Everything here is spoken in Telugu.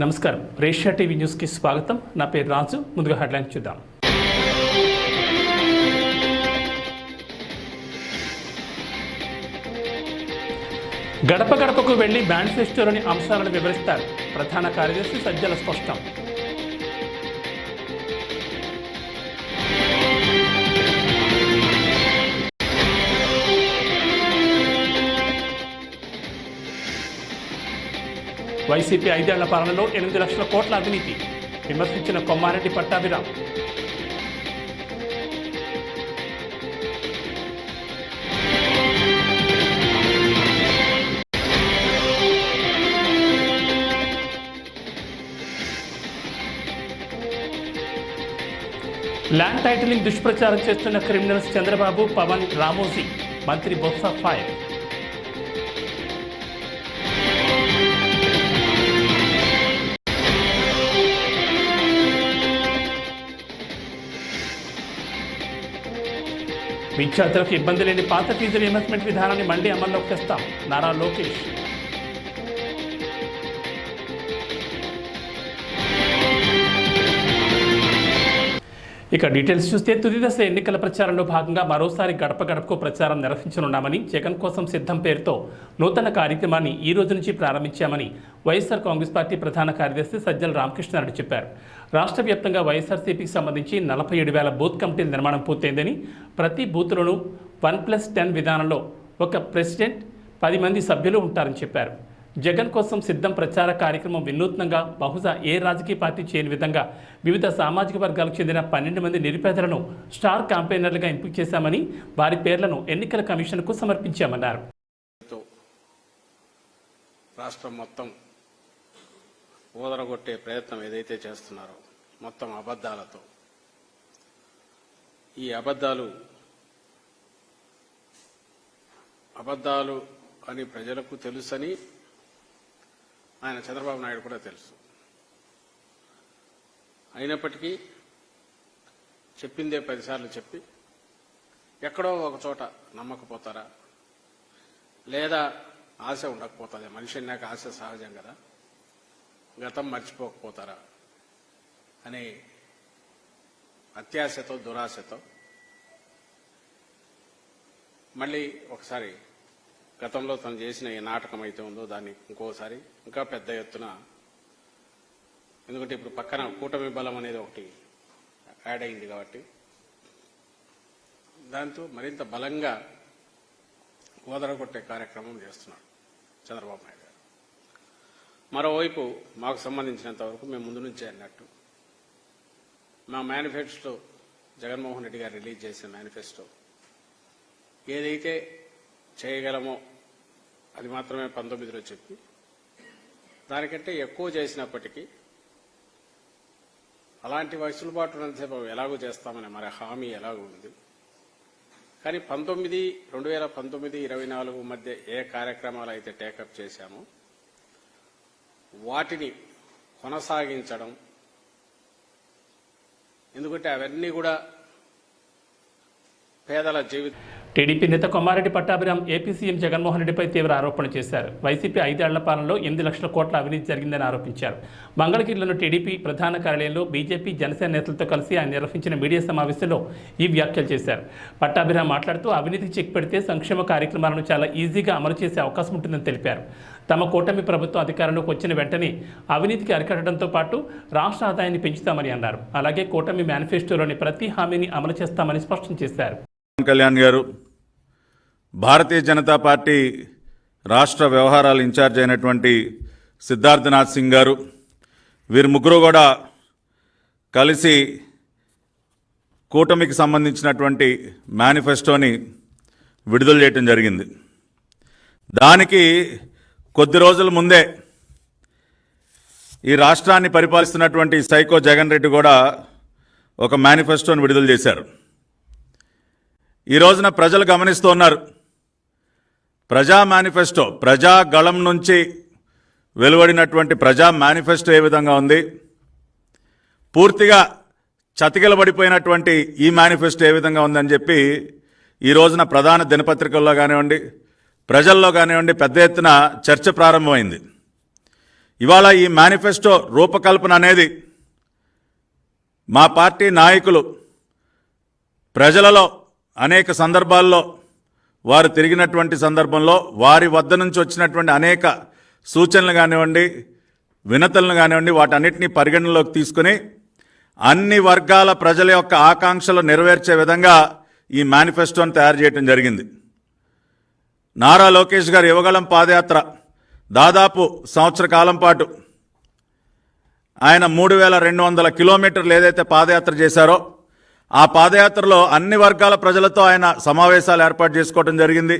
నమస్కారం. రేషియా టీవీ న్యూస్కి స్వాగతం. నా పేరు రాజు. ముందుగా హెడ్లైన్స్ చూద్దాం. గడప గడపకు వెళ్లి మేనిఫెస్టోలోని అంశాలను వివరిస్తారు. ప్రధాన కార్యదర్శి సజ్జల స్పష్టం. వైసీపీ 5 ఏళ్ల పాలనలో 8 లక్షల కోట్ల అవినీతి విమర్శించిన కొమ్మారెడ్డి పట్టాభిరామ్. ల్యాండ్ టైటిలింగ్ దుష్ప్రచారం చేస్తున్న క్రిమినల్స్ చంద్రబాబు, పవన్, రామోజీ. మంత్రి బొత్స ఫైర్. విద్యార్థులకు ఇబ్బంది లేని పాత ఫీజు రీయింబర్స్మెంట్ విధానాన్ని మళ్లీ అమల్లోకి తెస్తాం. నారా లోకేష్. ఇక డీటెయిల్స్ చూస్తే తుది దశ ఎన్నికల ప్రచారంలో భాగంగా మరోసారి గడప గడపకు ప్రచారం నిర్వహించనున్నామని, జగన్ కోసం సిద్ధం పేరుతో నూతన కార్యక్రమాన్ని ఈ రోజు నుంచి ప్రారంభించామని వైఎస్ఆర్ కాంగ్రెస్ పార్టీ ప్రధాన కార్యదర్శి సజ్జల రామకృష్ణారెడ్డి చెప్పారు. రాష్ట్ర వ్యాప్తంగా వైఎస్ఆర్సీపీకి సంబంధించి 47,000 బూత్ కమిటీల నిర్మాణం పూర్తయిందని, ప్రతి బూత్లోనూ 1+10 విధానంలో ఒక ప్రెసిడెంట్, 10 మంది సభ్యులు ఉంటారని చెప్పారు. జగన్ కోసం సిద్ధం ప్రచార కార్యక్రమం వినూత్నంగా, బహుశా ఏ రాజకీయ పార్టీ చేయని విధంగా వివిధ సామాజిక వర్గాలకు చెందిన 12 మంది నిరుపేదలను స్టార్ క్యాంపెయినర్లుగా ఎంపిక చేశామని, వారి పేర్లను ఎన్నికల కమిషన్కు సమర్పించామన్నారు. రాష్ట్రం మొత్తం ఓదరగొట్టే ప్రయత్నం ఏదైతే చేస్తున్నారో మొత్తం అబద్ధాలతో, ఈ అబద్ధాలు అని ప్రజలకు తెలుసని ఆయన చంద్రబాబు నాయుడు కూడా తెలుసు. అయినప్పటికీ చెప్పిందే 10 సార్లు చెప్పి ఎక్కడో ఒక చోట నమ్మకపోతారా, లేదా ఆశ ఉండకపోతుందా? మనిషి అన్నాక ఆశ సహజం కదా, గతం మర్చిపోకపోతారా అనే అత్యాశతో, దురాశతో మళ్ళీ ఒకసారి గతంలో తను చేసిన ఏ నాటకం అయితే ఉందో దాన్ని ఇంకోసారి ఇంకా పెద్ద ఎత్తున, ఎందుకంటే ఇప్పుడు పక్కన కూటమి బలం అనేది ఒకటి యాడ్ అయింది కాబట్టి దాంతో మరింత బలంగా ఓదరగొట్టే కార్యక్రమం చేస్తున్నాడు చంద్రబాబు నాయుడు గారు. మరోవైపు మాకు సంబంధించినంత వరకు మేము ముందు నుంచే అన్నట్టు మా మేనిఫెస్టో, జగన్మోహన్ రెడ్డి గారు రిలీజ్ చేసిన మేనిఫెస్టో ఏదైతే చేయగలమో అది మాత్రమే 19లో చెప్పి, దానికంటే ఎక్కువ చేసినప్పటికీ అలాంటి వెసులుబాటు ఉన్నంతసేపు ఎలాగో చేస్తామని మరి హామీ ఎలాగో ఉంది. కానీ 2019-24 మధ్య ఏ కార్యక్రమాలు అయితే టేకప్ చేశామో వాటిని కొనసాగించడం, ఎందుకంటే అవన్నీ కూడా పేదల జీవితం. టీడీపీ నేత కొమ్మారెడ్డి పట్టాభిరామ్ ఏపీ సీఎం జగన్మోహన్ రెడ్డిపై తీవ్ర ఆరోపణలు చేశారు. వైసీపీ 5 ఏళ్ల పాలనలో 8 లక్షల కోట్ల అవినీతి జరిగిందని ఆరోపించారు. మంగళగిరిలోని టీడీపీ ప్రధాన కార్యాలయంలో బీజేపీ, జనసేన నేతలతో కలిసి ఆయన నిర్వహించిన మీడియా సమావేశంలో ఈ వ్యాఖ్యలు చేశారు. పట్టాభిరామ్ మాట్లాడుతూ అవినీతికి చెక్ పెడితే సంక్షేమ కార్యక్రమాలను చాలా ఈజీగా అమలు చేసే అవకాశం ఉంటుందని తెలిపారు. తమ కూటమి ప్రభుత్వం అధికారంలోకి వచ్చిన వెంటనే అవినీతికి అరికట్టడంతో పాటు రాష్ట్ర ఆదాయాన్ని పెంచుతామని అన్నారు. అలాగే కూటమి మేనిఫెస్టోలోని ప్రతి హామీని అమలు చేస్తామని స్పష్టం చేశారు. కళ్యాణ్ గారు, భారతీయ జనతా పార్టీ రాష్ట్ర వ్యవహారాల ఇన్ఛార్జ్ అయినటువంటి సిద్ధార్థనాథ్ సింగ్ గారు, వీరు ముగ్గురు కూడా కలిసి కూటమికి సంబంధించినటువంటి మేనిఫెస్టోని విడుదల చేయడం జరిగింది. దానికి కొద్ది రోజుల ముందే ఈ రాష్ట్రాన్ని పరిపాలిస్తున్నటువంటి సైకో జగన్ రెడ్డి కూడా ఒక మేనిఫెస్టోని విడుదల చేశారు. ఈ రోజున ప్రజలు గమనిస్తూ ఉన్నారు. ప్రజా మేనిఫెస్టో, ప్రజాగళం నుంచి వెలువడినటువంటి ప్రజా మేనిఫెస్టో ఏ విధంగా ఉంది, పూర్తిగా చతికిలబడిపోయినటువంటి ఈ మేనిఫెస్టో ఏ విధంగా ఉందని చెప్పి ఈ రోజున ప్రధాన దినపత్రికల్లో కానివ్వండి, ప్రజల్లో కానివ్వండి పెద్ద ఎత్తున చర్చ ప్రారంభమైంది. ఇవాళ ఈ మేనిఫెస్టో రూపకల్పన అనేది మా పార్టీ నాయకులు ప్రజలలో అనేక సందర్భాల్లో వారు తిరిగినటువంటి సందర్భంలో వారి వద్ద నుంచి వచ్చినటువంటి అనేక సూచనలు కానివ్వండి, వినతులను కానివ్వండి, వాటన్నిటినీ పరిగణనలోకి తీసుకుని అన్ని వర్గాల ప్రజల యొక్క ఆకాంక్షలు నెరవేర్చే విధంగా ఈ మేనిఫెస్టోని తయారు చేయడం జరిగింది. నారా లోకేష్ గారి యువగళం పాదయాత్ర దాదాపు సంవత్సర కాలం పాటు ఆయన 3200 కిలోమీటర్లు ఏదైతే పాదయాత్ర చేశారో ఆ పాదయాత్రలో అన్ని వర్గాల ప్రజలతో ఆయన సమావేశాలు ఏర్పాటు చేసుకోవడం జరిగింది.